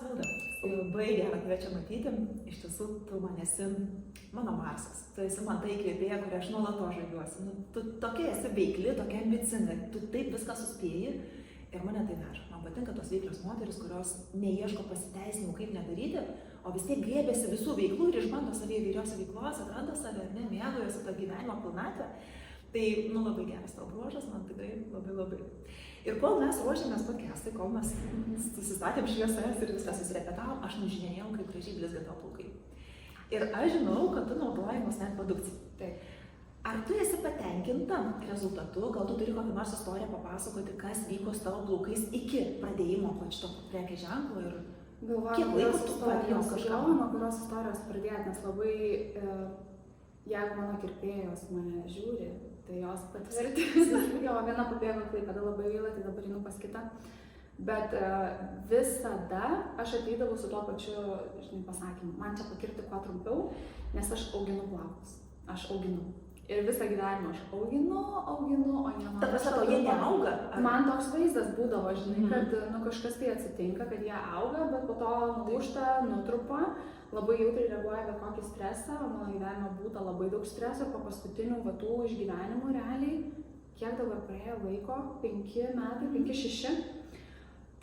Milda, labai gera tave čia matyti. Iš tiesų, tu man esi mano Marsas. Tu esi man ta įkvėpėja, kurią aš nuolatos žaviuosi. Nu, tu tokia esi veikli, tokia ambicinga, tu taip viską suspėji ir mane tai veža. Man patinka tos veiklios moteris, kurios neieško pasiteisinimų, kaip nedaryti, o vis tiek grėbėsi visų veiklų ir išbando savie įvairiose veiklos, atranda save, mėgaujasi tą gyvenimo pilnatvę. Tai, labai geras tavo bruožas, man tikrai labai. Ir kol mes ruošėmės podcast'ai, kol mes susistatėm šviesas ir viską susirepetavom, aš nužinėjau, kaip gražiai blizga tavo plaukai. Ir aš žinau, kad tu naudoji Mosnet produkciją. Taip. Ar tu esi patenkinta rezultatu? Gal tu turi kokią nors istoriją papasakoti, kas vyko su tavo plaukais iki pradėjimo šito prekės ženklo ir kiek laiko tu pradėjau kažką? Nuo kurios istorijos pradėti, nes labai, jeigu mano kirpėjos mane žiūri, tai jos patvirtins. Jo, viena pabėgo Klaipėdą, labai gaila, tai dabar einu pas kitą. Bet visada aš ateidavau su tuo pačiu, pasakymu, man čia pakirti kuo trumpiau, nes aš auginu plaukus. Aš auginu. Ir visą gyvenimą aš auginu, o ne man. Ta prasme, tau jie neauga? Man toks vaizdas būdavo, kad kažkas tai atsitinka, kad jie auga, bet po to nulūžta, nutrupa, labai jautriai reaguoja bet kokį stresą, o mano gyvenime būta labai daug streso, po paskutinių tų išgyvenimų realiai, kiek dabar praėjo laiko, 5 metai, 5-6,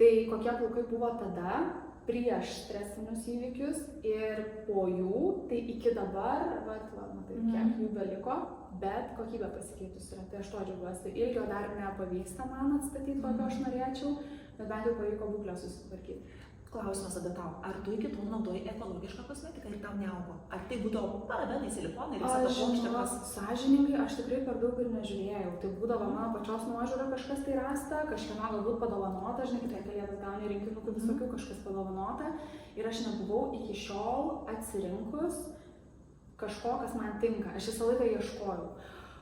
tai kokie plaukai buvo tada, prieš stresinius įvykius ir po jų, tai iki dabar, matai, kiek jų beliko, bet kokybė pasikeitus yra, tai aš to džiaugiuosi. Ilgio dar nepavyksta man atstatyti, kokio aš norėčiau, bet bent jau pavyko būklę susitvarkyti. Klausimas tada tau, ar tu iki tol naudoji ekologišką kosmetiką ir tau neaugo? Ar tai būdavo parabenai, silikonai ir visą tą plokštę? Sąžiningai, aš tikrai per daug ir nežiūrėjau. Tai būdavo mano pačios nuožiūra kažkas tai rasta, kažkieno galbūt padovanota, kai kalėdas gauni rinkinukų visokių, kažkas padovanota. Ir aš nebuvau iki šiol atsirinkus kažko, kas man tinka. Aš visą laiką ieškojau.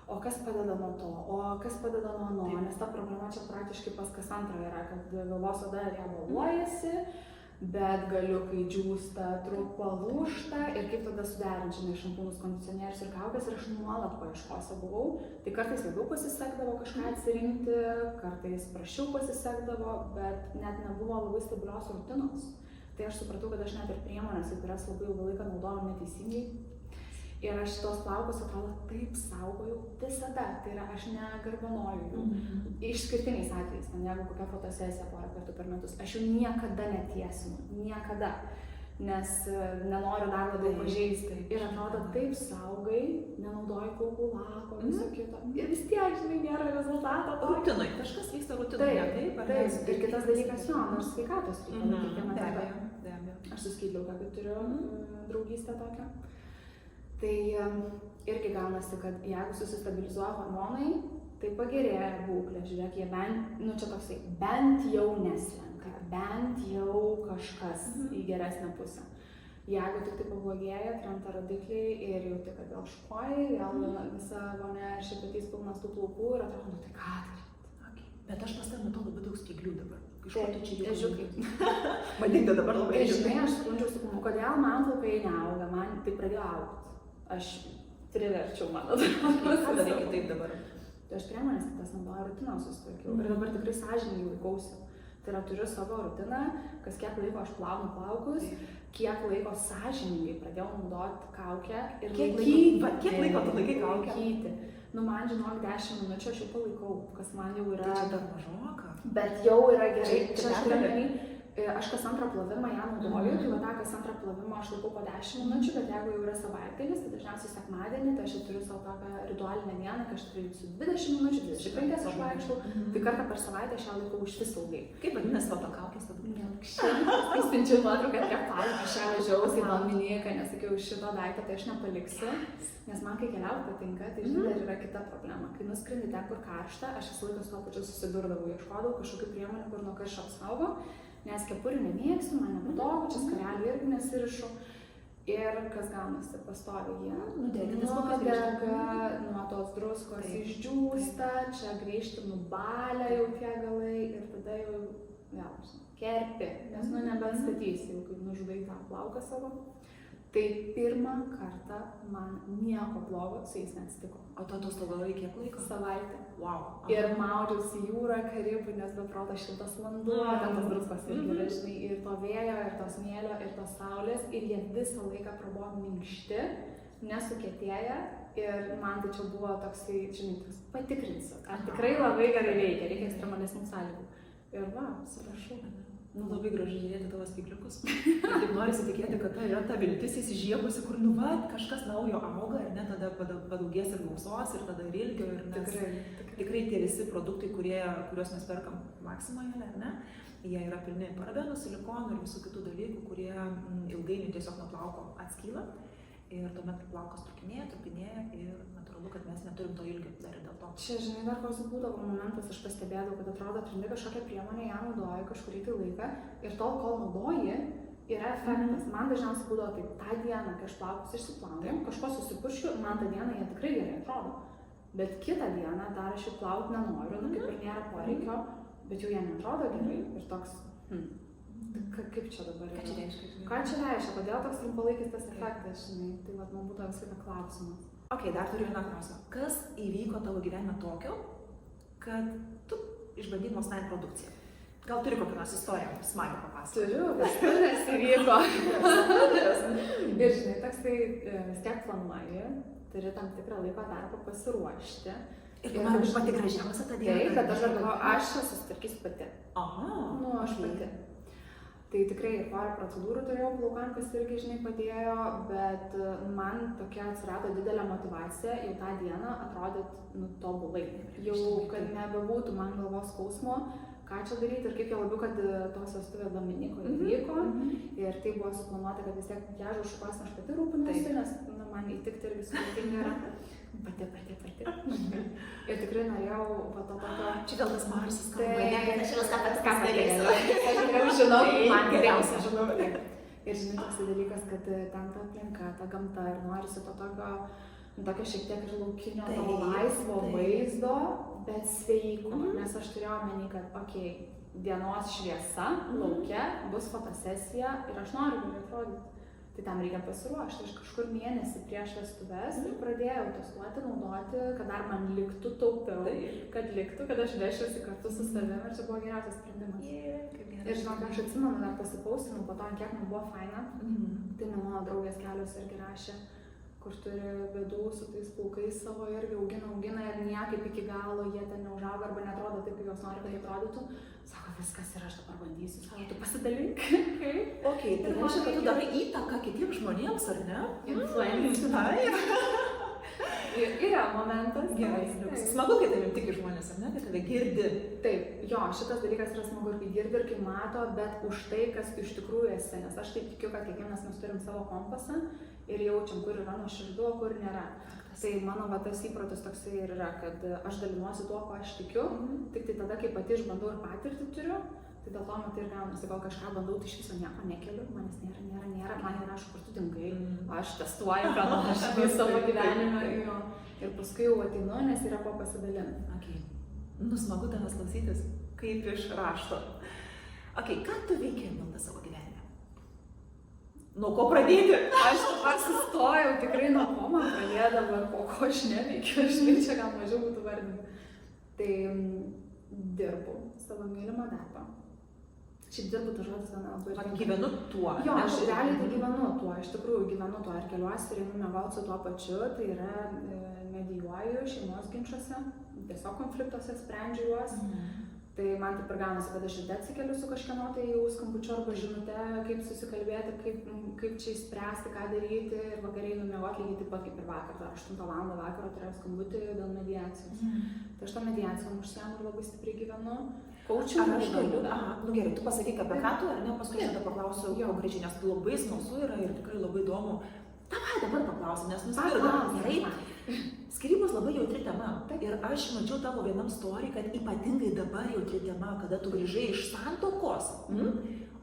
O kas padeda nuo to, o kas padeda nuo ano, nes ta problema čia praktiškai pas kas antra yra, kad galvos oda riebaluojasi, bet galiukai džiūsta, trupa, lūžta ir kaip tada suderinti, šampūnus, kondicionierius ir kaukės ir aš nuolat paieškose buvau. Tai kartais labiau pasisekdavo kažką atsirinkti, kartais prašiau pasisekdavo, bet net nebuvo labai stabilios rutinos. Tai aš supratau, kad aš net ir priemonės, kurias labai ilgą laiką naudojau neteisingai. Ir aš tos plaukus, atrodo, taip saugojau visada, tai yra aš negarbanoju jų. Išskirtiniais atvejais, jeigu kokia fotosesija porą kartų per metus, aš jų niekada netiesinu, niekada, nes nenoriu dar labiau pažeisti. Ir atrodo, taip saugai, nenaudoju plaukų lako, viso kito. Ir vis tiek, nėra rezultato. Rutinai, kažkas vyksta rutinoje, taip? Taip, ir kitas dalykas, nors sveikatos reikia. Aš su skydliauka, kaip turiu draugystę tokią. Tai irgi gaunasi, kad jeigu susistabilizuoja hormonai, tai pagerėja būklė. Žiūrėk, jie bent jau neslenka, bent jau kažkas į geresnę pusę. Jeigu tik tai pablogėja, krenta rodikliai ir jau tik vėl šuoji, vėl visa vonė šepetys pilnas tų plaukų ir atrodo, tai ką daryti? Bet aš pas tave matau labai daug spyglių dabar. Iš ko tu čia jau ežiukai? Madinga dabar labai ežiukai. Žinai, aš skundžiausi, kodėl man plaukai neauga, man tai pradėjo augti. Aš priverčiau, man atrodo. Ką darai kitaip dabar? Tai aš priemonės kitas naudoju, rutinos susitvarkiau. Ir dabar tikrai sąžiningai laikausi. Tai yra, turiu savo rutiną, kas kiek laiko aš plaunu plaukus, kiek laiko sąžiningai pradėjau naudoti kaukę ir Kiek laiko tu laikai kaukę? Man žinok 10 minučių aš jau palaikau, kas man jau yra... Tai čia dar mažoka. Bet jau yra gerai. Aš kas antrą plovimą ją naudoju, tai tą kas antrą plovimą aš laikau po 10 minučių, bet jeigu jau yra savaitgalis, tai dažniausiai sekmadienį, tai aš jau turiu savo tokią ritualinę dieną, kai aš turiu su 20 minučių, 25 aš vaikštau, tai kartą per savaitę aš ją laikau iš vis ilgai. Kaip vadinasi tavo kaukės tada? Tai spinčiu nuotrauką prie palį, aš ją vežiausi į Dominyką, nesakiau, šito daiktą tai aš nepaliksiu, nes man kai keliauti patinka, tai žinai, dar yra kita problema. Kai nuskrendi ten, kur karšta, aš visą laiką su to pačiu susidurdavau, ieškodavau kažkokių priemonių, kur nuo karščio apsaugo. Nes kepurių nemėgstu, man nepatogu, čia skarelių irgi nesirišu. Ir kas gaunasi, pastovi jie nudega, nuo tos druskos išdžiūsta, čia grįžti nubalę jau tie galai ir tada jau vėl kerpi, nes nebeatstatysi, jau kaip nužudai tą plauką savo. Tai pirmą kartą man nieko blogo su jais neatsitiko. O tu atostogavai kiek laiko? Savaitę. Wow. Ir maudžiausi jūrą, Karibų, nes be proto šiltas vanduo, ten tas druskos irgi yra, žinai, ir to vėjo, ir to smėlio, ir tos saulės, ir jie visą laiką prabuvo minkšti, nesukietėję, ir man tai čia buvo toksai, žinai, toks patikrinsiu, ar tikrai labai gerai veikia, reikia ekstremalesnių sąlygų. Ir va, surašau. Nu, labai gražu žiūrėti tavo spygliukus. Ir taip norisi tikėti, kad tai yra ta viltis įsižiebusi, kur, nu, va, kažkas naujo auga, ir ne, tada padaugės ir gausos, ir tada ir ilgio, ir tikrai tie visi produktai, kuriuos mes perkam Maximoje, ar ne, jie yra pilni parabenų, silikonų ir visų kitų dalykų, kurie ilgainiui tiesiog nuo plauko atskyla. Ir tuomet plaukas trupinėja ir natūralu, kad mes neturim to ilgio dar ir dėl to. Čia, žinai, dar koks būdavo momentas, aš pastebėdavau, kad atrodo, atrandi kažkokią priemonę, ją naudoji kažkurį tai laiką ir tol, kol naudoji, yra efektas. Man dažniausiai būdavo taip, tą dieną, kai aš plaukus išsiplaunu, kažko susipuršiu, man tą dieną jie tikrai gerai atrodo. Bet kitą dieną dar aš jų plauti nenoriu, nu kaip ir nėra poreikio, bet jau jie neatrodo gerai ir toks, kaip čia dabar yra? Ką čia reiškia? Kodėl toks trumpalaikis tas efektas, žinai? Tai vat, man būtų visą klausimas. Ok, dar turiu vieną klausimą. Kas įvyko tavo gyvenime tokio, kad tu išbandyti Mosnine produkciją? Gal turi kokią nors istoriją, smagią papasakoti? Turiu, vestuvės įvyko. Ir žinai, toks tai vis tiek planuoji, turi tam tikrą laiko tarpą pasiruošti. Ir tu man pati gražiausia tą dieną? Taip, bet aš dar galvoju, aš susitvarkysiu pati. Aha. Nu, aš pati. Tai tikrai ir porą procedūrų turėjau plaukam, kas irgi, žinai, padėjo, bet man tokia atsirado didelė motyvacija jau tą dieną atrodyt, nu, tobulai. Jau, kad nebebūtų man galvos skausmo, ką čia daryti ir kaip jau labiau, kad tos vestuvės Dominikoje vyko. Ir tai buvo suplanuota, kad vis tiek makiažo šukuoseną aš pati rūpinuosi, nes nu, man įtikti irgi sudėtinga yra. Pati. Ir tikrai norėjau va to tokio... Čia gal tas Marsas kalba, tai, aš viską pats darysiu. Aš tikrai žinau, man geriausia žinau. Ir žinai, toks dalykas, kad ten ta aplinka, ta gamta ir norisi to tokio šiek tiek ir laukinio, to laisvo vaizdo, bet sveiko. Nes aš turėjau omeny, kad, okei, dienos šviesa, lauke, bus fotosesija ir aš noriu gerai atrodyti. Tai tam reikia pasiruošti. Aš kažkur mėnesį prieš vestuves ir pradėjau testuoti, naudoti, kad dar man liktų taupiau, kad aš vešiuosi kartu su savimi ir čia buvo geriausias sprendimas. Ir žinok, aš atsimenu, dar pasipaustinau po to, kiek man buvo faina. Tai mano draugės kelios irgi rašė, kur turi bėdų su tais plaukais savo irgi augina ir niekaip iki galo jie ten neužauga arba neatrodo taip, kaip jos nori, kad atrodytų. Sako, viskas ir aš dabar bandysiu. Sako, tu pasidalink. Ok, tai reiškia, kad tu darai įtaką kitiems žmonėms, ar ne? Influencer. Yra momentas. Gerai. Smagu, kai tavim tiki žmonės, ar ne? Kad tave girdi. Taip, jo, šitas dalykas yra smagu ir kai girdi ir kai mato, bet už tai, kas iš tikrųjų esi. Nes aš taip tikiu, kad kiekvienas mes turim savo kompasą ir jaučiam, kur yra nuoširdu, o kur nėra. Tai mano va, tas įprotis toksai ir yra, kad aš dalinuosi tuo, ko aš tikiu, tik tai tada, kai pati išbandau ir patirtį turiu, tai dėl to matai ir gaunasi, gal kažką bandau, tai iš viso nieko nekeliu, manęs nėra, man nerašo, kur tu dingai, aš testuoju, ką aš savo gyvenime ir paskui jau ateinu, nes yra ko pasidalinti. Okay. Nu, smagu tavęs klausytis, kaip iš rašto. Ok, ką tu veikia, Milda, savo gyvenime? Nuo ko pradėti? Aš dabar sustojau, tikrai nuo ko man pradėdavo, ko aš neveikiu, žinai, čia gal mažiau būtų vardinti. Tai dirbu savo mylimą darbą. Šiaip dirbu, tas žodis gana labai... Gyvenu tuo. Jo, aš realiai tai gyvenu tuo, iš tikrųjų gyvenu tuo ir keliuosi ir einu miegoti su tuo pačiu, tai yra medijuoju šeimos ginčuose, tiesiog konfliktuose sprendžiu juos. Tai man taip ir gaunasi, kad aš ryte atsikeliu su kažkieno tai jau skambučiu arba žinute, kaip susikalbėti, kaip čia išspręsti, ką daryti ir vakariai numiegoti lygiai taip pat kaip ir vakar. 8 val. Vakaro turėjau skambutį dėl mediacijos. Tai aš tą mediaciją užsiemu ir labai stipriai gyvenu. Ar aš galiu? Aha, nu gerai, tu pasakyk apie ką tu, ar ne, paskui tada paklausiu konkrečiai, nes labai smalsu yra ir tikrai labai įdomu. Dabar paklausiu, nes gerai. Skyrybos labai jautri tema. Ir aš mačiau tavo vienam story, kad ypatingai dabar jautri tema, kada tu grįžai iš santuokos.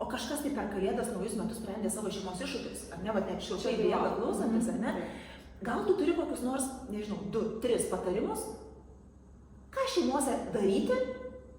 O kažkas tai per Kalėdas naujus metus sprendė savo šeimos iššūkius. Ar ne, va net šiltai bėga klausantis, ar ne? Gal tu turi kokius nors, nežinau, 2-3 patarimus, ką šeimose daryti,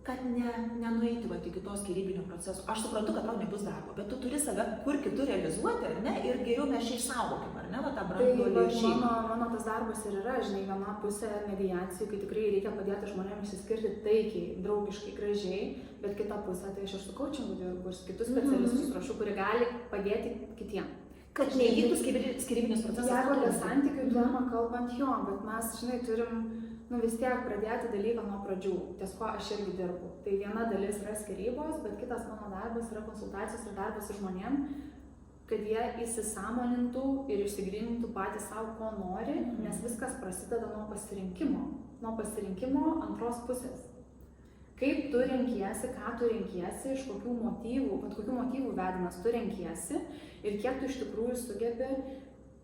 kad nenueiti va iki to skyrybinio proceso. Aš suprantu, kad tau nebus darbo, bet tu turi save kur kitur realizuoti, ar ne? Ir geriau mes čia išsaugokim, ar ne, va tą branduolį ir šeimą. Mano tas darbas ir yra, žinai, viena pusė mediacijų, kai tikrai reikia padėti žmonėms išsiskirti taikiai, draugiškai, gražiai, bet kita pusė, tai aš ir su coachingu dirbu, ir kitus specialistus prašau, kurie gali padėti kitiems. Kad neįvyktų skyrybinės procesas. Jeigu apie santykių temą kalbant jo, bet mes, žinai, turim vis tiek pradėti dalyką nuo pradžių, ties ko aš irgi dirbu. Tai viena dalis yra skyrybos, bet kitas mano darbas yra konsultacijos ir darbas su žmonėm, kad jie įsisąmonintų ir išsigrynintų patys savo, ko nori, nes viskas prasideda nuo pasirinkimo antros pusės. Kaip tu renkiesi, ką tu renkiesi, iš kokių motyvų vedinas tu renkiesi ir kiek tu iš tikrųjų sugebi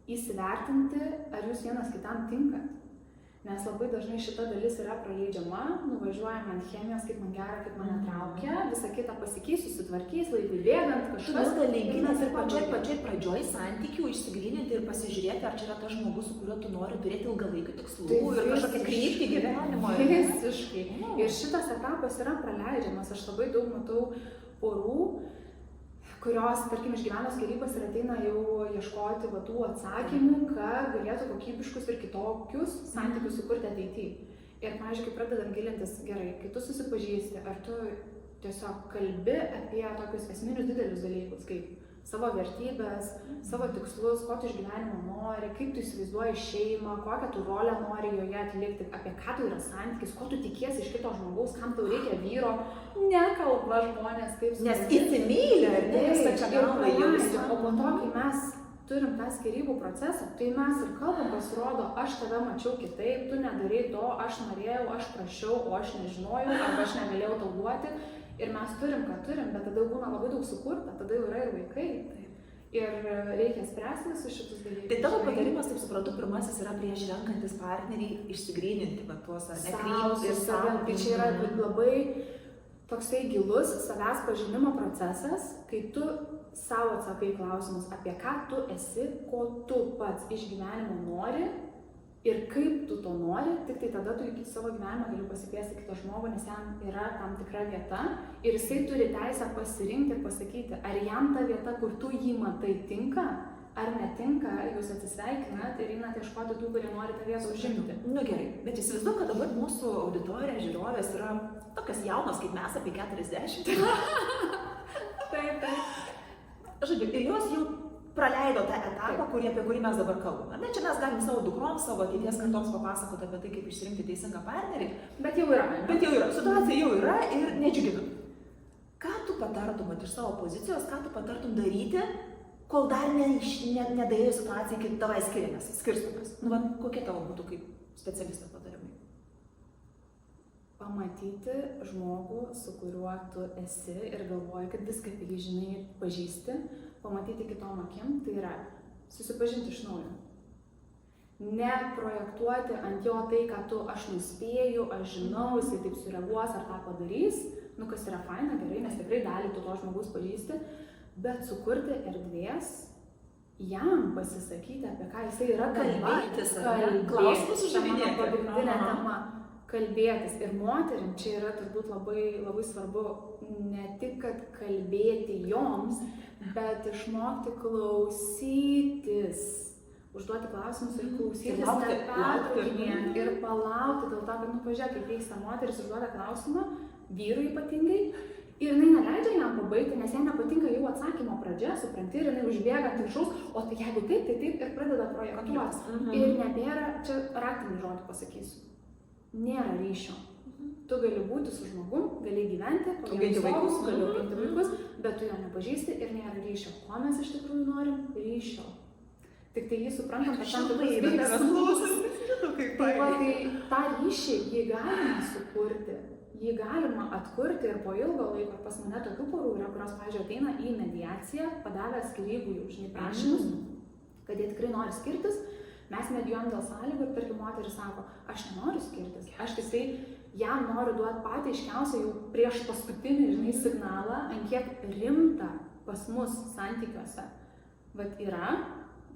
įsivertinti, ar jūs vienas kitam tinkat. Nes labai dažnai šita dalis yra praleidžiama, nuvažiuojame ant chemijos, kaip man gera, kaip mane traukia, visą kitą pasikeis, susitvarkys, laikui bėgant, kažkas. Dalykinas ir pačiai pradžioj santykių išsigryninti ir pasižiūrėti, ar čia yra tas žmogus, su kuriuo tu nori turėti ilgalaikių tikslų ir kažkokią kryptį gyvenimo. Visiškai. Ir šitas etapas yra praleidžiamas. Aš labai daug matau porų, kurios, tarkim, išgyveno skyrybas ir ateina jau ieškoti tų atsakymų, kad galėtų kokybiškus ir kitokius santykius sukurti ateityje. Ir, pavyzdžiui, kai pradedam gilintis gerai, kai tu susipažįsti, ar tu tiesiog kalbi apie tokius esminius didelius dalykus, kaip savo vertybės, savo tikslus, ko tu iš gyvenimo nori, kaip tu įsivaizduoji šeimą, kokią tu rolę nori joje atlikti, apie ką tu yra santykis, ko tu tikiesi iš kito žmogaus, kam tau reikia vyro, nekalba žmonės taip. Nes įsimylė, ar ne? O po to, kai mes turim tą skyrybų procesą, tai mes ir kalbam, pasirodo, aš tave mačiau kitaip, tu nedarai to, aš norėjau, aš prašiau, o aš nežinojau, arba aš negalėjau tau duoti. Ir mes turim, ką turim, bet tada jau būna labai daug sukurta, tada jau yra ir vaikai. Ir reikia spręsti visus šitus dalykus. Tai tavo patarimas, taip suprantu, pirmasis yra prieš renkantis partnerį išsigryninti tuos ar nekrypti ir savim. Tai čia yra labai toksai gilus savęs pažinimo procesas, kai tu savo atsakai klausimus, apie ką tu esi, ko tu pats iš gyvenimo nori. Ir kaip tu to nori, tik tai tada tu į savo gyvenimą gali pasikviesti kitą žmogų, nes jam yra tam tikra vieta ir jisai turi teisę pasirinkti ir pasakyti, ar jam ta vieta, kur tu jį matai, tinka, ar netinka, jūs atsisveikinat ir einat ieškoti tų, kurie nori tą vietą užimti. Nu gerai, bet įsivaizduoju, kad dabar mūsų auditorija, žiūrovės yra tokios jaunos kaip mes, apie 40. Taip. Žodžiu, ir jos jau praleido tą etapą, apie kurį mes dabar kalbame. Ne, čia mes galim savo dukroms, savo ateities kartoms papasakoti apie tai, kaip išsirinkti teisingą partnerį. Bet jau yra. Situacija jau yra ir nedžiugina. Ką tu patartum iš savo pozicijos, ką tu patartum daryti, kol dar nedaėjo situacija, kaip tavai skirstumės? Kokie tavo būtų kaip specialisto patarimai? Pamatyti žmogų, su kuriuo tu esi ir galvoji, kad viską apie jį žinai ir pažįsti, pamatyti kitom akim, tai yra susipažinti iš naujo. Neprojektuoti ant jo tai, ką tu aš nuspėju, aš žinau, jisai taip sureaguos ar tą padarys, kas yra faina, gerai, nes tikrai dalį tu to žmogus pažįsti, bet sukurti erdvės jam pasisakyti, apie ką jisai yra kalbėtis, klausimus uždavinėti. Pagrindinė tema. Kalbėtis. Ir moterim čia yra turbūt labai, labai svarbu ne tik, kad kalbėti joms, bet išmokti klausytis. Užduoti klausimus ir klausytis, nepertraukinėti ir palaukti dėl to, kad, pažiūrėk, kaip vyksta moteris, užduoda klausimą, vyrui ypatingai, ir jinai neleidžia jam pabaigti, nes jai nepatinka jau atsakymo pradžia, supranti, ir jinai užbėga ant viršaus, o tai jeigu taip, tai taip ir pradeda projektuoti. Ir nebėra, čia raktinį žodį pasakysiu. Nėra ryšio. Tu gali būti su žmogum, gali gyventi, auginti vaikus, bet tu jo nepažįsti ir nėra ryšio. Ko mes iš tikrųjų norim? Ryšio. Tik tai jį suprantam, kad tam tikras veikas. Tai tą ryšį jį galima sukurti, jį galima atkurti ir po ilgo laiko. Pas mane tokių porų yra, kurios, pavyzdžiui, ateina į mediaciją, padavę skyrybų jau prašymus, kad jie tikrai nori skirtis. Mes medijuojam dėl sąlygų ir tarkim moteris sako, aš nenoriu skirtis, aš tik tai jam noriu duoti patį aiškiausią jau prieš paskutinį, signalą, ant kiek rimta pas mus santykiuose. Vat yra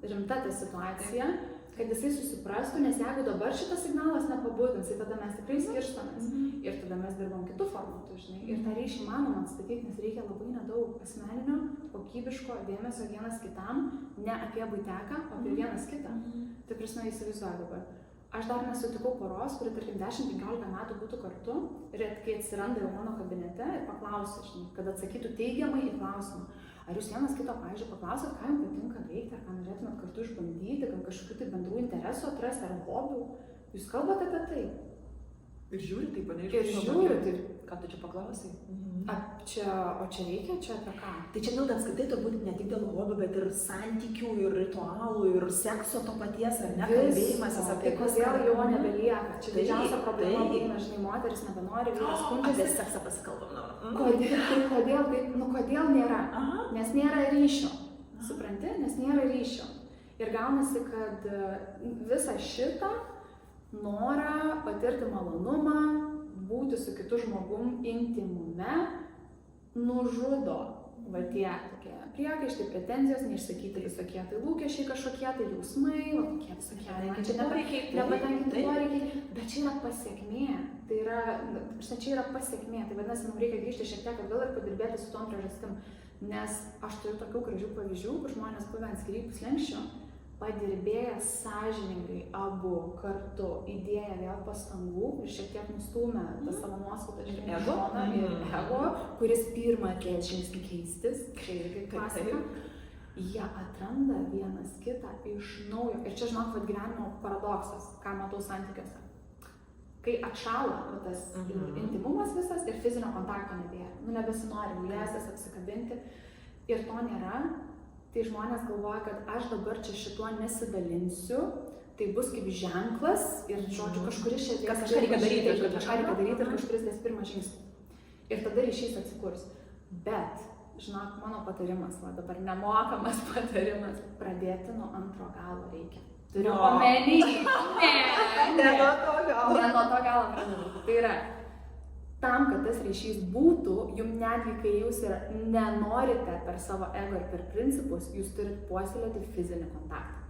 rimta ta situacija kad jisai susiprastų, nes jeigu dabar šitas signalas nepabūdins, tai tada mes tikrai skirstomės. Ir tada mes dirbam kitų formatų, žinai. Ir tą ryšį manoma atstatyti, nes reikia labai nedaug asmeninio, kokybiško dėmesio vienas kitam, ne apie buiteką, o apie vienas kitą. Tai prasme, įsivaizduoju dabar. Aš dar nesutikau poros, kuri, tarkim, 10-15 metų būtų kartu ir kai atsiranda jau mano kabinete ir paklausia, žinai, kad atsakytų teigiamai į klausimą. Ar jūs vienas kito, pavyzdžiui, paklausėt, ką jums patinka veikti, ar ką norėtumėt kartu išbandyti, gal kažkokių tai bendrų interesų atrasti, ar hobių? Jūs kalbate apie tai? Ir žiūri taip, ne? Ir žiūri, tai ką tu čia paklausai? O čia reikia, čia apie ką? Tai čia Milda apskritai turbūt ne tik dėl hobių, bet ir santykių, ir ritualų, ir sekso to paties, ar ne? Kalbėjimasis apie tai kodėl jo nebelieka? Čia didžiausia problema būna, žinai, moteris nebenori, vyras skundžiasi. Apie seksą pasikalbam. Kodėl nėra? Nes nėra ryšio. Supranti? Nes nėra ryšio. Ir gaunasi, kad visą šitą norą patirti malonumą, būti su kitu žmogum intimume, nužudo va tie tokie priekaištai, pretenzijos, neišsakyti visokie tai lūkesčiai, kažkokie tai jausmai, va tokie visokie, čia nepatenkinti poreikiai, bet čia yra pasiekmė. Tai yra, čia yra pasiekmė, tai vadinasi, mums reikia grįžti šiek tiek atgal ir padirbėti su tom priežastim, nes aš turiu tokių gražių pavyzdžių, kur žmonės buvę ant skyrybų slenksčio, padirbėję sąžiningai abu kartu, įdėję vėl pastangų ir šiek tiek nustūmę tą savo nuoskautą ir šoną ir ego, kuris pirmą atėjo žingsnį keistis, čia irgi klasika, jie atranda vienas kitą iš naujo. Ir čia, žinok, gyvenimo paradoksas, ką matau santykiuose. Kai atšala tas intimumas visas ir fizinio kontakto nebėra, nebesinori liestis, apsikabinti ir to nėra. Tai žmonės galvoja, kad aš dabar čia šituo nesidalinsiu, tai bus kaip ženklas ir, žodžiu, kažkuris čia kažką reikia daryti ir kažkuris dės pirmą žingsnį. Ir tada ryšys atsikurs. Bet, žinok, mano patarimas, va dabar nemokamas patarimas, pradėti nuo antro galo reikia. Turiu omeny. Ne nuo to galo pradėti. Tai yra, tam, kad tas ryšys būtų, jums netgi, kai jūs nenorite per savo ego ir per principus, jūs turite puoselėti fizinį kontaktą.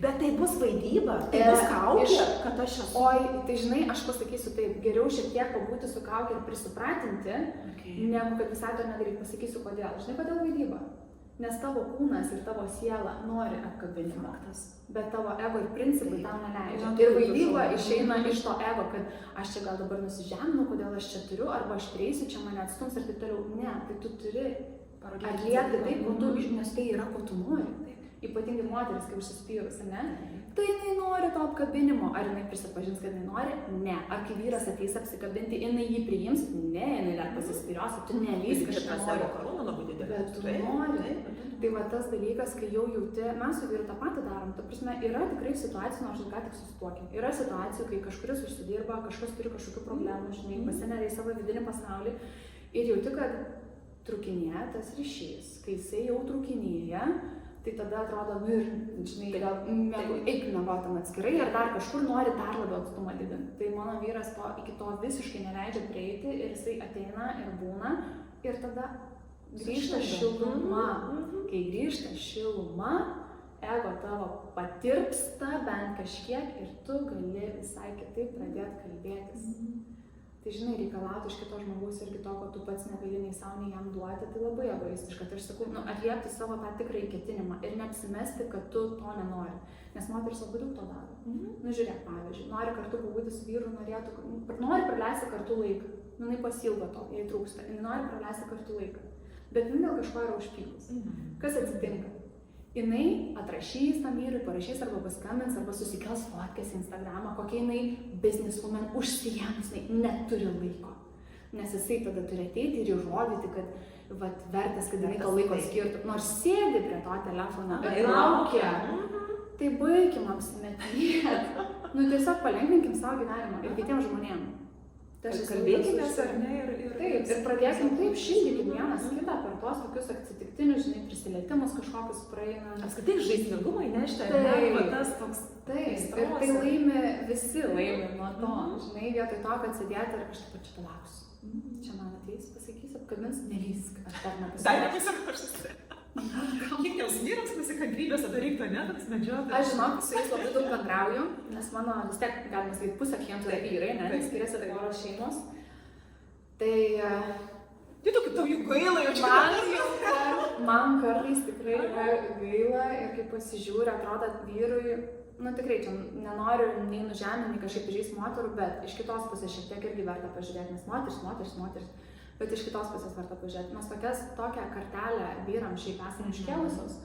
Bet tai bus vaidyba, tai bus kaukė, kad aš esu. Oi, tai žinai, aš pasakysiu taip, geriau šiek tiek pabūti su kaukė ir prisipratinti, negu kad visai to nedaryti. Pasakysiu kodėl. Žinai, kodėl vaidyba? Nes tavo kūnas ir tavo siela nori apkabinimo, bet tavo ego ir principai tau neleidžia. Ir vaidyba išeina iš to ego, kad aš čia gal dabar nusižeminu, kodėl aš čia turiu, arba aš prieisiu, čia mane atstums ir taip toliau. Ne, tai tu turi atliepti taip, nes tai yra, ko tu nori. Ypatingai moteris, kai užsispyrus, ne? Tai jinai nori to apkabinimo. Ar jinai prisipažins, kad jinai nori? Ne. Ar kai vyras ateis apsikabinti, jinai jį priims? Ne, jinai dar pasispyrios, tu nelys kažką nori. Bet tu nori. Tai va tas dalykas, kai jau jauti, mes su vyru tą patį darom. Ta prasme, yra tikrai situacijų, nors ką tik susituokim. Yra situacijų, kai kažkuris užsidirba, kažkas turi kažkokių problemų, žinai, pasineria į savo vidinį pasaulį ir jauti, kad trukinėja tas ryšys. Kai jisai jau trukinėja, tai tada atrodo, nu ir, žinai, gal eik miegotam atskirai ir dar kažkur nori dar labiau atstumą didinti. Tai mano vyras iki to visiškai neleidžia prieiti ir jisai ateina ir būna ir tada grįžta šiluma. Kai grįžta šiluma, ego tavo patirpsta bent kažkiek ir tu gali visai kitaip pradėti kalbėtis. Tai žinai, reikalauti iš kito žmogaus irgi to, ko tu pats negali nei savo, nei jam duoti, tai labai egoistiška. Tai aš sakau, atliepti savo tą tikrąjį ketinimą ir neapsimesti, kad tu to nenori. Nes moteris labai daug to daro. Nu žiūrėk, pavyzdžiui, nori kartu pabūti su vyru, nori praleisti kartu laiką. Jinai pasilgo to, jai trūksta. Jinai nori praleisti kartu laiką. Bet jinai dėl kažko yra užpykus. Kas atsitinka? Jinai atrašys tam vyrui, parašys arba paskambins, arba susikels fotkės į Instagramą, kokia jinai businesswoman užsijėmus, jinai neturi laiko. Nes jisai tada turi ateiti ir įrodyti, kad vertas, kad jinai to laiko skirtų. Nors sėdi prie to telefono ir laukia. Tai baikim apsimetinėti. Tiesiog palengvinkim savo gyvenimą ir kitiems žmonėms. Kalbėkimės ar ne taip, ir pradėsim taip šildykim vienas kitą per tuos tokius atsitiktinius, žinai, prisilietimus kažkokius praeina. Apskritai žaismingumą įnešti, tas toks. Taip, ir tai laimi, visi laimi nuo to, žinai, vietoj to, kad sėdėti ir kažkaip čia palauksiu. Čia man ateis, pasakysiu, apkabins, nelysk, aš dar nepasakosiu. Dar nepasakosiu. Kiekvienas vyras kantrybės tada reiktų, ne, toks medžiotojas. Aš žinok, su jais labai daug bendrauju, nes mano vis tiek, galima sakyti, pusė klientų yra vyrai, ne, skiriasi poros šeimos. Tai Tai tu kaip tau jų gaila, jau čia. Man kartais tikrai yra gaila ir kai pasižiūri, atrodo vyrui, nu tikrai čia nenoriu nei nužeminti, nei kažkaip žaisti moterų, bet iš kitos pusės šiek tiek irgi verta pažiūrėti, nes moteris, bet iš kitos pusės verta pažiūrėti. Mes tokią kartelę vyram šiaip esame iškėlusios,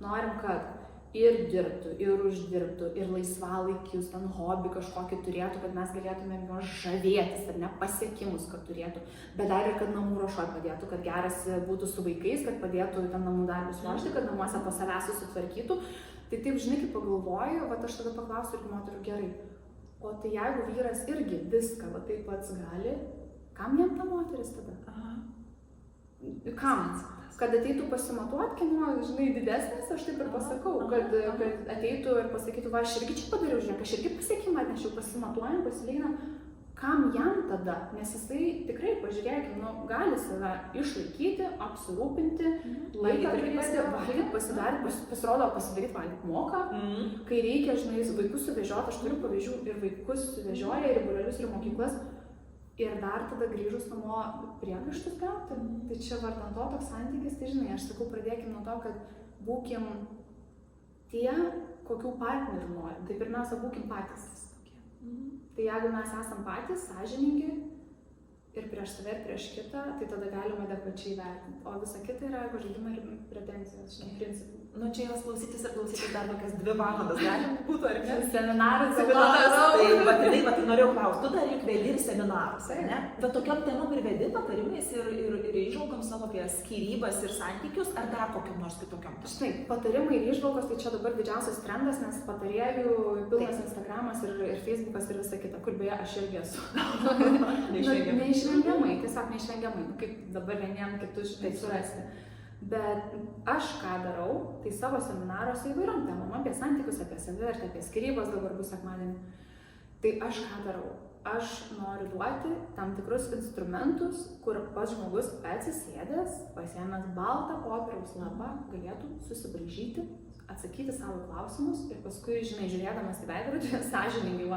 norim, kad ir dirbtų, ir uždirbtų, ir laisvalaikius, ten hobį kažkokį turėtų, kad mes galėtumėm juos žavėtis, ar ne, pasiekimus, kad turėtų, bet dar ir kad namų ruošoj padėtų, kad geras būtų su vaikais, kad padėtų ten namų darbus ruošti, kad namuose po savęs susitvarkytų. Tai taip, žinai, kaip pagalvoju, vat aš tada paklausiu irgi moterų, gerai, o tai jeigu vyras irgi viską va taip pats gali, kam jam ta moteris tada? Kam? Kad ateitų pasimatuot, kieno, žinai, didesnis, aš taip ir pasakau, kad ateitų ir pasakytų, va, aš irgi čia padariau, žiūrėk, aš irgi pasiekimą atnešiau, pasimatuojam, pasilyginam, kam jam tada, nes jisai tikrai, pažiūrėkim, nu, gali save išlaikyti, apsirūpinti, laiką valgyti, pasirodo pasidaryti valgyti moka, kai reikia, žinai, vaikus suvežioti, aš turiu pavyzdžių ir vaikus suvežioja, ir būrelius, ir mokyklas. Ir dar tada grįžus namo priekaištus gauti. Tai čia vardan to toks santykis, tai žinai, aš sakau, pradėkim nuo to, kad būkim tie, kokių partnerių norim. Tai pirmiausia, būkim patys. Tai jeigu mes esam patys, sąžiningi ir prieš save, ir prieš kitą, tai tada galima adekvačiai vertinti. O visa kita yra žaidimai ir pretenzijos, žinai, principų. Nu, čia jos klausytis dar tokias 2 valandas galim būtų, ar ne? Seminaras, tai norėjau klausti, tu dar juk vedi ir seminarus, ar ne? Bet tokiom temom ir vedi patarimais ir įžvalgom savo apie skyrybas ir santykius, ar dar kokiam nors kitokiam? Štai, patarimai ir įžvalgos, tai čia dabar didžiausias trendas, nes patarėjų pilnas Instagramas ir Facebookas ir visa kita, kur beje aš irgi esu. Neišvengiamai, tiesiog neišvengiamai, kaip dabar vieniem kitus taip surasti. Bet aš ką darau, tai savo seminaruose įvairiom temom, apie santykius, apie savivertę, apie skyrybas, dabar bus sekmadienį. Tai aš ką darau? Aš noriu duoti tam tikrus instrumentus, kur pats žmogus atsisėdęs, pasiėmęs baltą popieriaus lapą, galėtų susibraižyti, atsakyti savo klausimus ir paskui, žinai, žiūrėdamas į veidrodį, sąžiningai,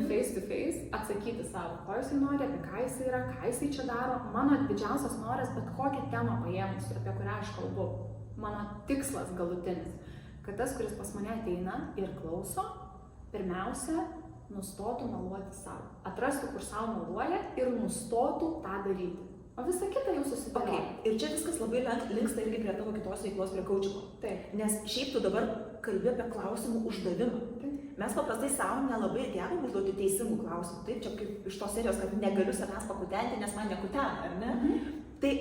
face to face, atsakyti savo, ko jisai nori, apie ką jisai yra, ką jisai čia daro. Mano didžiausias noras, bet kokią temą paėmus, apie kurią aš kalbu, mano tikslas galutinis, kad tas, kuris pas mane ateina ir klauso, pirmiausia, nustotų meluoti savo. Atrastų, kur savo meluoja ir nustotų tą daryti. O visa kita jau susidėlioja. Okay. Ir čia viskas labai linksta irgi prie tavo kitos veiklos, prie coachingo. Taip. Nes šiaip tu dabar kalbi apie klausimų uždavimą. Taip. Mes paprastai savo nelabai gebam užduoti teisingų klausimų. Taip, čia kaip iš tos serijos, kad negaliu savęs pakutenti, nes man nekutena, ar ne? Tai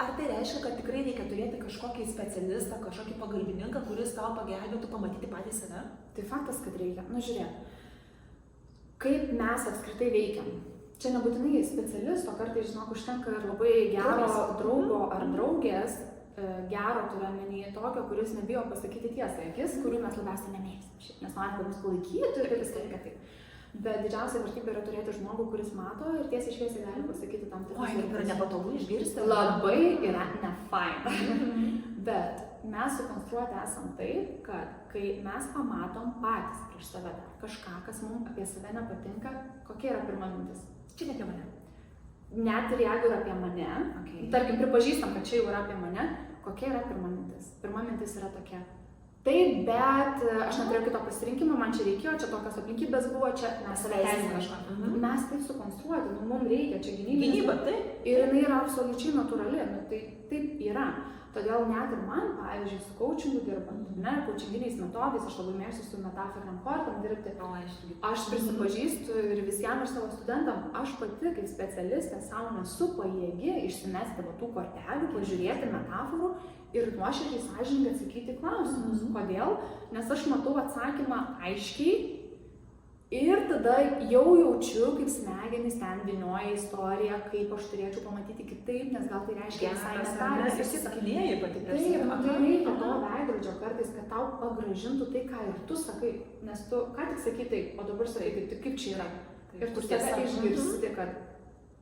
ar tai reiškia, kad tikrai reikia turėti kažkokį specialistą, kažkokį pagalbininką, kuris tau pagelbėtų pamatyti patį save? Tai faktas, kad reikia. Nu žiūrėk, kaip mes apskritai veikiam. Čia nebūtinai specialisto, kartais, žinok, užtenka ir labai gero draugo ar draugės, gero turiuomenį tokio, kuris nebijo pasakyti tiesą akis, kurių mes labiausiai nemėgstam. Nes norim, kad mus palaikytų ir viską reikia taip. Bet didžiausia vertybė yra turėti žmogų, kuris mato ir tiesiai šviesiai gali pasakyti tam tikrus. Oi, yra nepatogu išgirsti. Labai yra nefaina. Bet mes sukonstruoti esam taip, kad kai mes pamatom patys prieš save kažką, kas mums apie save nepatinka, kokia yra pirma mintis? Čia ne apie mane. Net ir jeigu yra apie mane, tarkim, pripažįstam, kad čia jau yra apie mane, kokia yra pirma mintis? Pirma mintis yra tokia. Taip, bet aš neturėjau kito pasirinkimo, man čia reikėjo, čia tokios aplinkybės buvo, čia mes save teisinam kažką. Mes taip sukonstruoti, mums reikia, čia gynyba, taip. Ir jinai yra absoliučiai natūrali, tai taip yra. Todėl net ir man, pavyzdžiui, su coachingu dirbant, coachinginiais metodais, aš labai mėgstu su metaforiniam kortom dirbti. Aš prisipažįstu ir visiems ir savo studentam, aš pati kaip specialistė savo nesu pajėgi išsimesti tų kortelių, pažiūrėti metaforų ir nuoširdžiai sąžiningai atsakyti klausimus. Kodėl? Nes aš matau atsakymą aiškiai ir tada jau jaučiu, kaip smegenys ten vynioja istoriją, kaip aš turėčiau pamatyti kitaip, nes gal tai reiškia visai netarė. Nes esi sakinėjai pati prieš save. Taip, tai reikia to veidrodžio kartais, kad tau pagražintų tai, ką ir tu sakai. Nes tu ką tik sakai taip, o dabar sakai taip, tai kaip čia yra. Ir tu save išgirsti, kad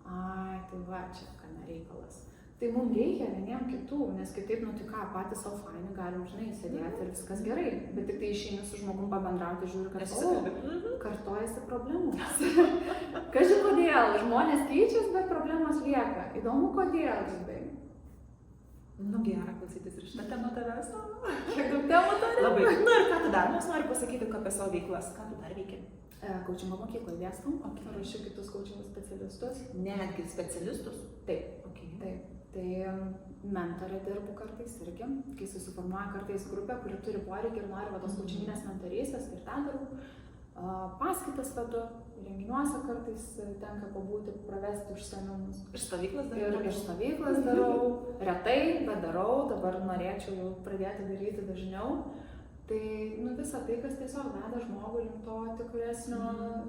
ai, tai va, čia ką nereikalas. Tai mums reikia vieniem kitų, nes kitaip, nu tai ką, patys savo faini galim, žinai, sėdėti ir viskas gerai, bet tik tai išeini su žmogum pabendrauti, žiūri, kad kartojasi problemos. Kažkai kodėl, žmonės keičiasi, bet problemos lieka. Įdomu, kodėl, žinai. Nu, gera klausytis ir šitą temą tavęs. Kiek daug temų turi? Labai. Na ir ką tu dar mums nori pasakyti apie savo veiklas? Ką tu dar veiki? Kaučingo mokykloje dėstam, ruošiu kitus kaučingo specialistus. Netgi specialistus? Taip. Okay. Taip. Tai mentorė dirbu kartais irgi, kai susiformuoja kartais grupė, kuri turi poreikį ir nori va tos kaučinginės mentorystės, ir tą darau. Paskaitas vedu, renginiuose kartais tenka pabūti, pravesti užsiėmimus. Ir stovyklas darau? Ir stovyklas darau, retai, bet darau, dabar norėčiau jau pradėti daryti dažniau. Tai nu, visa tai, kas tiesiog veda žmogų link to tikresnio,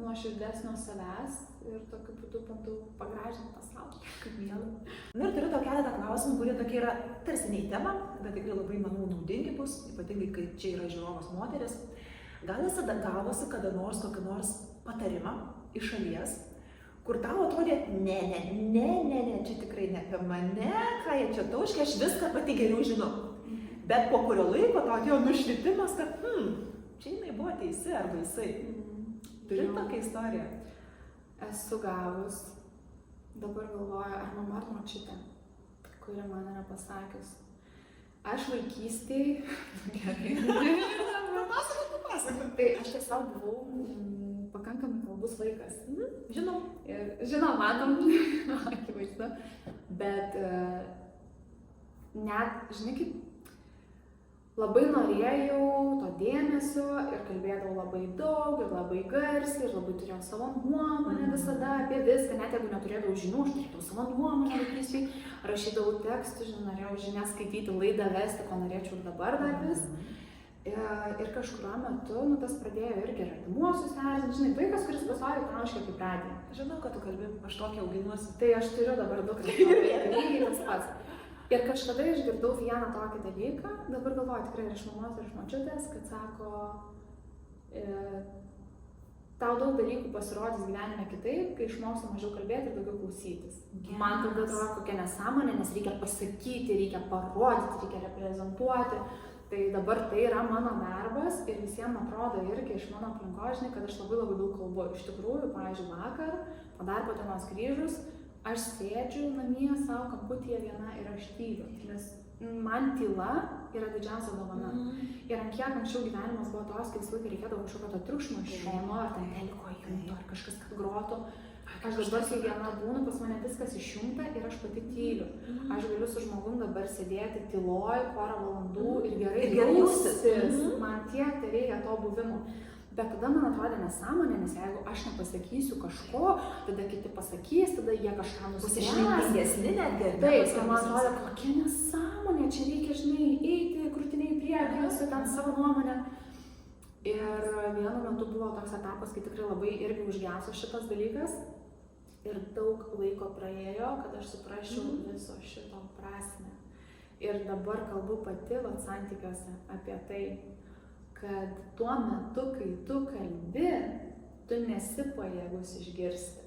nuoširdesnio savęs ir tokiu būdu bandau pagražinti pasaulį. Kaip miela. Nu ir turiu tau keletą klausimų, kurie tokie yra tarsi ne į temą, bet tikrai labai, manau, naudingi bus, ypatingai, kai čia yra žiūrovas moteris. Gal esi gavusi kada nors kokį nors patarimą iš šalies, kur tau atrodė, ne, čia tikrai ne apie mane, ką jie čia tauškia, aš viską pati geriau žinau. Bet po kurio laiko tau atėjo nušvitimas, kad čia jinai buvo teisi arba jisai. Turi tokią istoriją? Esu gavus, dabar galvoju, ar mama ar močiutė, kuri man yra pasakius. Aš vaikystėj, tai aš tiesiog buvau pakankamai kalbus vaikas. Žinau. Žinau, matom, akivaizdu, bet net, žinai, kaip labai norėjau to dėmesio ir kalbėdavau labai daug ir labai garsiai ir labai turėjau savo nuomonę visada apie viską, net jeigu neturėdavau žinių, aš turėjau savo nuomonę vaikystėj, rašydavau tekstus, norėjau žinias skaityti, laidą vesti, ko norėčiau ir dabar dar vis. Ir kažkuriuo metu, nu tas pradėjo irgi ir artimuosius erzinti, žinai, vaikas, kuris pasaulį trauškia kaip radija. Žinau, kad tu kalbi, aš tokia auginuosi. Tai aš turiu dabar dukrą, lygiai tas pats. Ir kažkada išgirdau vieną tokį dalyką, dabar galvoju tikrai ir iš mamos, ir iš močiutės, kad sako, tau daug dalykų pasirodys gyvenime kitaip, kai išmoksi mažiau kalbėti ir daugiau klausytis. Man tada atrodo kokia nesąmonė, nes reikia pasakyti, reikia parodyti, reikia reprezentuoti. Tai dabar tai yra mano darbas ir visiems atrodo irgi iš mano aplinkos, žinai, kad aš labai daug kalbu. Iš tikrųjų, pavyzdžiui, vakar, po darbo dienos grįžus, aš sėdžiu namie savo kamputyje viena ir aš tyliu, nes man tyla yra didžiausia dovana. Ir ant kiek anksčiau gyvenimas buvo tos, kai visą laiką reikėdavo kažkokio to triukšmo iš šono, ar ten teliko įjungto, ar kažkas kad grotų. Aš dabar, kai viena būnu, pas mane viskas išjungta ir aš pati tyliu. Aš galiu su žmogum dabar sėdėti tyloj porą valandų ir gerai jaustis. Man tiek tai reikia to buvimo. Bet tada man atrodė nesąmonė, nes jeigu aš nepasakysiu kažko, tada kiti pasakys, tada jie kažką nuspręs. Taip, man atrodė, kokia nesąmonė, čia reikia, žinai, eiti krūtiniai į priekį, su ten savo nuomonę. Ir vienu metu buvo toks etapas, kai tikrai labai irgi užgeso šitas dalykas. Ir daug laiko praėjo, kad aš suprasčiau viso šito prasmę. Ir dabar kalbu pati santykiuose apie tai, kad tuo metu, kai tu kalbi, tu nesi pajėgus išgirsti.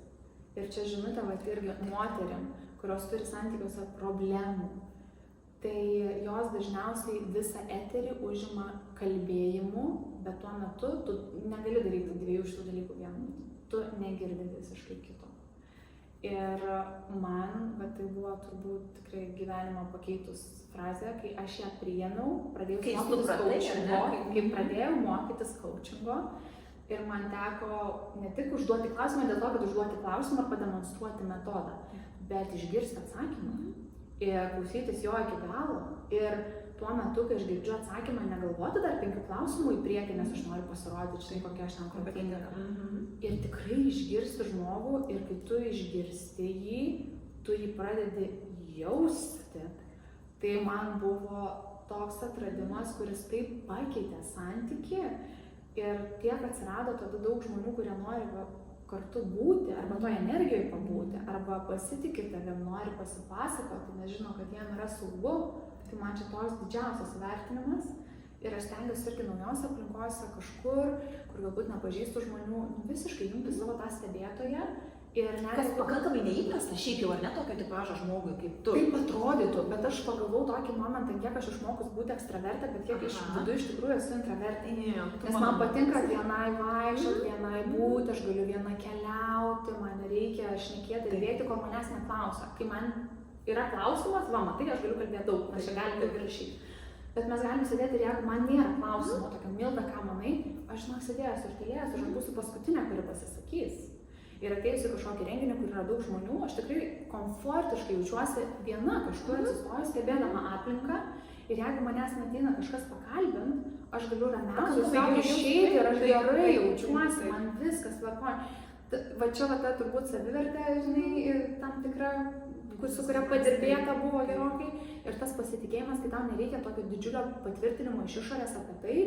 Ir čia žinutė irgi moterim, kurios turi santykiuose problemų. Tai jos dažniausiai visą eterį užima kalbėjimu, bet tuo metu tu negali daryti dviejų šitų dalykų vienu metu. Tu negirdi visiškai kito. Ir man, bet tai buvo turbūt tikrai gyvenimą pakeitus frazė, kai aš ją priėmiau, pradėjau mokytis kaučingo ir man teko ne tik užduoti klausimą dėl to, kad užduoti klausimą ar pademonstruoti metodą, bet išgirsti atsakymą ir klausytis jo iki galo. Ir tuo metu, kai aš girdžiu atsakymą, negalvoti dar 5 klausimų į priekį, nes aš noriu pasirodyti, štai kokia aš ten kompetentinga. Ir tikrai išgirsti žmogų ir kai tu išgirsti jį, tu jį pradedi jausti. Tai man buvo toks atradimas, kuris taip pakeitė santykį ir tiek atsirado tada daug žmonių, kurie nori kartu būti, arba toje energijoje pabūti, arba pasitikė tavim, nori pasipasakoti, nes žino, kad jiem yra saugu. Tai man čia toks didžiausias vertinimas ir aš stengiuosi irgi naujose aplinkose kažkur, kur galbūt nepažįstu žmonių, visiškai jungti savo tą stebėtoją Ir net... Kas pakankamai neįprasta šiaip jau, ar ne tokio tipažo žmogui kaip tu? Taip atrodytų, bet aš pagalvau tokį momentą, kiek aš išmokus būti ekstravertė, bet kiek iš vidų iš tikrųjų esu intravertė. Nes man patinka vienai vaikščioti, vienai būti, aš galiu vieną keliauti, man nereikia šnekėti ir bėgti, kol manęs neklausia. Kai man yra klausimas, va, matai, aš galiu kalbėti daug, mes čia galim ir rašyti. Bet mes galim sėdėti ir jeigu man nėra klausimo, tokia Milda, ką manai, aš žinok sėdėjęs ir tylėjęs, aš būsiu paskutinė, kuri pasisakys. Ir atėjusi kažkokį renginį, kur yra daug žmonių, aš tikrai komfortiškai jaučiuosi viena kažkur atsistojus, stebėdama aplinką. Ir jeigu manęs neateina kažkas pakalbint, aš galiu ramiausiai išeiti ir aš gerai jaučiuosi, man viskas tvarkoja. Va čia va ta turbūt savivertė, žinai, tam tikra, su kuria padirbėta buvo gerokai. Ir tas pasitikėjimas, kai tam nereikia tokio didžiulio patvirtinimo iš išorės apie tai,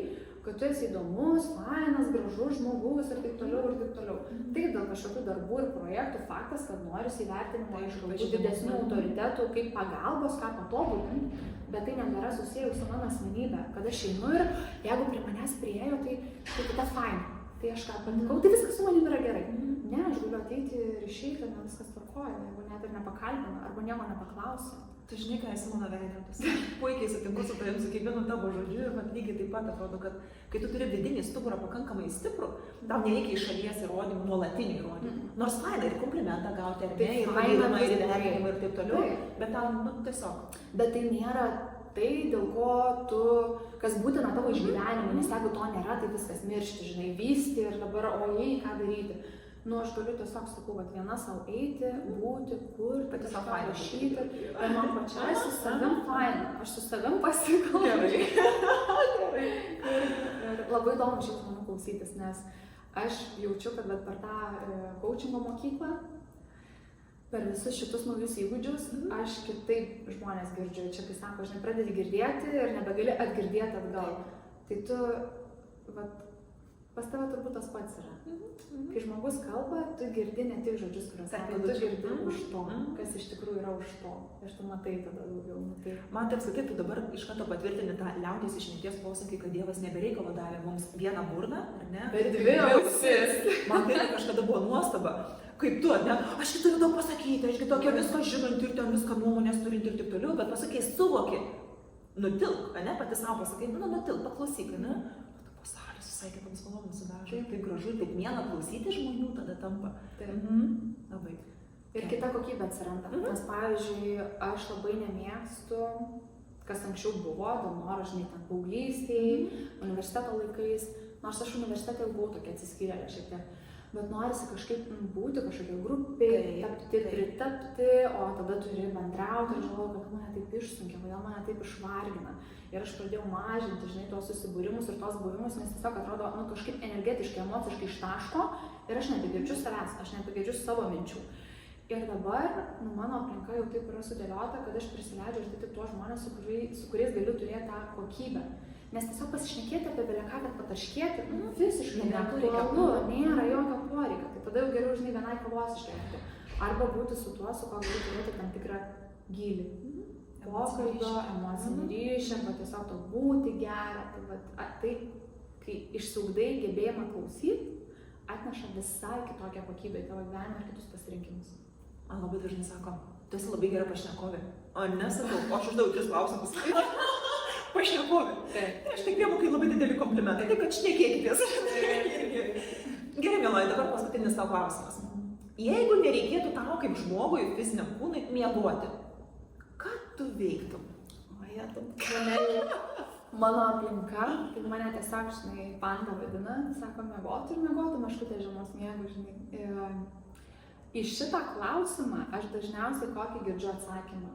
kad tu esi įdomus, fainas, gražus žmogus ir taip toliau ir taip toliau. Taip, dėl kažkokių darbų ir projektų faktas, kad norisi įvertinimo iš galbūt didesnių autoritetų kaip pagalbos, ką patobulinti, bet tai nebėra susiję su mano asmenybė. Kad aš einu ir jeigu prie manęs priėjo, tai tada faina. Tai aš ką patikau, tai viskas su manim yra gerai. Ne, aš galiu ateiti ir išeiti, man viskas tvarkoja, jeigu net ir nepakalbina, arba nieko nepaklausia. Tu žinai, ką esi mano veidrodis. Puikiai sutinku su tavim, su kiekvienu tavo žodžiu ir man lygiai taip pat atrodo, kad kai tu turi vidinį stuburą pakankamai stiprų, tau nereikia iš šalies įrodymų, nuolatinių įrodymų. Nors faina ir komplimentą gauti, ar ne, ir pagyrimą, ir įvertinimą ir taip toliau, bet tam, nu, tiesiog. Bet tai nėra tai, dėl ko tu, kas būtina tavo išgyvenimui, nes jeigu to nėra, tai viskas miršti, žinai, vysti ir dabar, o jei, ką daryti. Nu, aš galiu tiesiog, sakau, kad viena savo eiti, būti, kurti, tiesiog rašyti. Ir man pačiai su savim faina. Aš su savim pasikalbu. Gerai. Ir labai įdomu šiaip žmonių klausytis, nes aš jaučiu, kad per tą coachingo mokyklą, per visus šitus naujus įgūdžius, aš kitaip žmonės girdžiu. Čia, kai sako, žinai, pradedi girdėti ir nebegali atgirdėti atgal. Tai tu, vat, pas tave turbūt tas pats yra. Kai žmogus kalba, tu girdi ne tik žodžius, kuriuos sako, tu girdi už to, kas iš tikrųjų yra už to. Ir tu matai tada daugiau. Man taip sakai, tu dabar iš karto patvirtini tą liaudies išminties posakį, kad Dievas nebereikalo davė mums vieną burną, ar ne? Bet dvi ausis. Man tai kažkada buvo nuostaba. Kaip tu, ne? Aš turiu daug pasakyti, ašgi tokia viską žinanti ir ten viską nuomonės turinti ir taip toliau, bet pasakai, suvoki, nutilk, ne? Pati savo pasakai, nutilk, paklausyk, ne? Visai kitoms spalvom sudažo. Taip gražu, taip miela klausyti žmonių tada tampa. Labai. Ir kita kokybė atsiranda. Nes pavyzdžiui, aš labai nemėgstu, kas anksčiau buvo, dėl noro, žinai, ten paauglystėj, universiteto laikais, nors aš universitete jau buvau tokia atsiskyrėlė šiek tiek. Bet norisi kažkaip būti kažkokia grupiai, tapti, pritapti, o tada turi bendrauti ir žinau, kad mane taip išsunkia, kodėl mane taip išvargina. Ir aš pradėjau mažinti, žinai, tuos susibūrimus ir tos buvimus, nes tiesiog atrodo, nu, kažkaip energetiškai, emociškai ištaško ir aš nebegirdžiu savęs, aš nebegirdžiu savo minčių. Ir dabar, nu, mano aplinka jau taip yra sudėliota, kad aš prisileidžiu ir tik tuos žmonės, su kuriais galiu turėti tą kokybę. Nes tiesiog pasišnekėti apie beleką, kad pataškėti, visiškai neaktualu, nėra jokio poreikio. Tai tada jau geriau, žinai, vienai kavos išgerti. Arba būti su tuo, su ko galiu turėti tam tikrą gylį. Pokalbio, emocinį ryšį, arba tiesiog to būti gerą. Tai, kai išsiugdai gebėjimą klausyti, atneša visai kitokią kokybę į tavo gyvenimą ir kitus pasirinkimus. Man labai dažnai sako, tu esi labai gera pašnekovė. O nesakau, aš uždaviau 3 klausimus. Pašnekovė. Aš tik priemu kaip labai didelį komplimentą, taip kad šnekėkitės. Gerai, mieloji, dabar paskutinis tavo klausimas. Jeigu nereikėtų tau kaip žmogui, fiziniam kūnui, miegoti, ką tu veiktum? Mano aplinka, tai mane tiesiog, žinai, panda vadina, sako, miegoti ir miegoti, meškutė žiemos miegu, žinai. Į šitą klausimą aš dažniausiai kokį girdžiu atsakymą.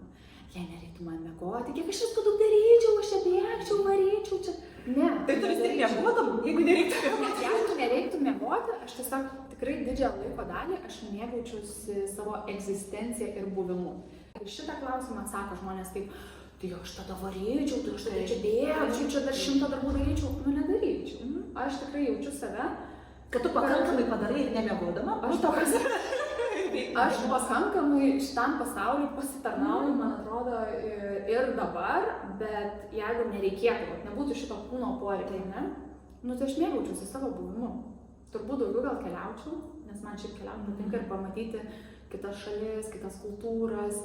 Jei nereiktų man miegoti, kiek aš visko daug daryčiau, aš čia bėgčiau, varyčiau, čia... Ne. Tai tu vis tiek miegotum, jeigu nereiktų miegoti. Jeigu nereiktų miegoti, aš tiesiog tikrai didžiąją laiko dalį aš mėgaučiausi savo egzistenciją ir buvimu. Į šitą klausimą atsako žmonės taip, tai aš tada varyčiau, tai aš tada čia bėgčiau, čia dar 100 darbų daryčiau. Nu, nedaryčiau. Aš tikrai jaučiu save. Kad tu pakankamai padarai ir nemiegodama? Aš pakankamai šitam pasauliu pasitarnauju, man atrodo, ir dabar, bet jeigu nereikėtų, nebūtų šito kūno poreikio, ne? Nu, tai aš mėgaučiausi savo buvimu. Turbūt daugiau gal keliaučiau, nes man šiaip keliauti patinka ir pamatyti kitas šalis, kitas kultūras,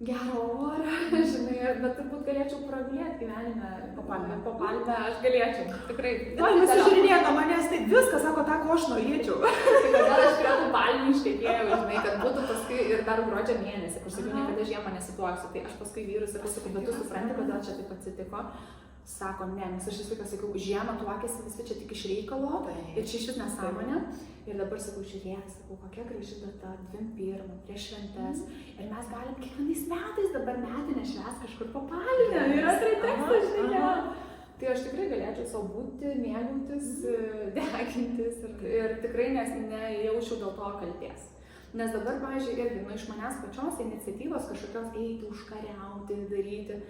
gerą orą, žinai, bet turbūt galėčiau pragulėti gyvenime po palmę, aš galėčiau, tikrai. Palmės žiūrinėja nuo manęs, tai viskas, sako, tą, ko aš norėčiau. Tai kodėl aš prie tų palmių ištekėjau, žinai, kad būtų paskui ir dar gruodžio mėnesį, kur sakiau, niekada žiemą nesituoksiu, tai aš paskui vyrus ir sakau, bet tu supranti, kodėl čia taip atsitiko. Sako, ne, nes aš visą laiką sakiau, žiemą tuokėsi visi čia tik iš reikalo ir čia iš vis nesąmonė. Ir dabar sakau, žiūrėk, sakau, kokia graži data, 21, prieš šventes. Ir mes galim kiekvienais metais dabar metinę švęs kažkur po palmę. Yra pretekstas, žinai. Tai aš tikrai galėčiau savo būti, mėgautis, degintis ir tikrai nejaučiau dėl to kaltės. Nes dabar, pavyzdžiui, irgi iš manęs pačios iniciatyvos kažkokios eiti, užkariauti, daryti.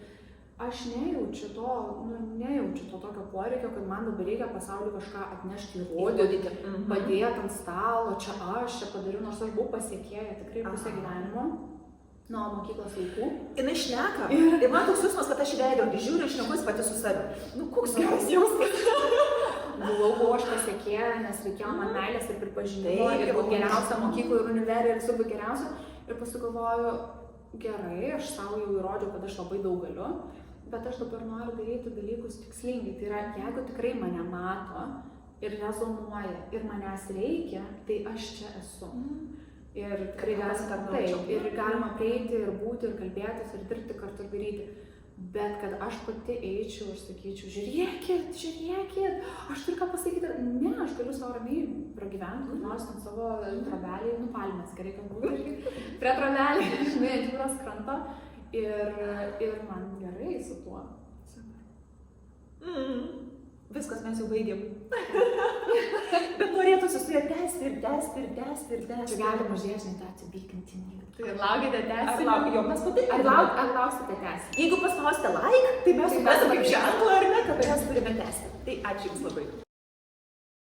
Aš nejaučiu to tokio poreikio, kad man dabar reikia pasauliu kažką atnešti, įrodyti, padėti ant stalo, čia padariau, nors aš buvau pasiekėję tikrai pusę gyvenimo nuo mokyklos laikų. Jinai šneka ir man toks jausmas, kad aš į veidrodį žiūriu, šnekus pati su savimi. Nu, koks geras jausmas. Buvau aš pasiekėję, nes reikėjo man meilės ir pripažinimo, ir būt geriausia mokykla ir univerė ir visur būt geriausia. Ir pasigalvoju, gerai, aš savo jau įrodžiau, kad aš labai daug galiu. Bet aš dabar noriu daryti dalykus tikslingai. Tai yra, jeigu tikrai mane mato ir rezonuoja ir manęs reikia, tai aš čia esu. Ir tikrai galima prieiti ir būti ir kalbėtis ir dirbti kartu ir daryti. Bet kad aš pati eičiau ir sakyčiau, žiūrėkit, aš turiu ką pasakyti. Ne, aš galiu savo ramiai pragyventi, kur nors ant savo trobelį, palmės, gerai, kad būtų irgi prie trobelį, žinai, ant jūros kranto. Ir man gerai su tuo. Viskas, mes jau baigėm. Bet norėtųsi su ją tęsti. Čia galima žiūrėti, to be continued. Tai laukite tęsti. Ar lauksite tęsti? Jeigu paspausite like, tai mes suprasim kaip ženklą, ar ne, kad mes turime tęsti. Tai ačiū Jums labai.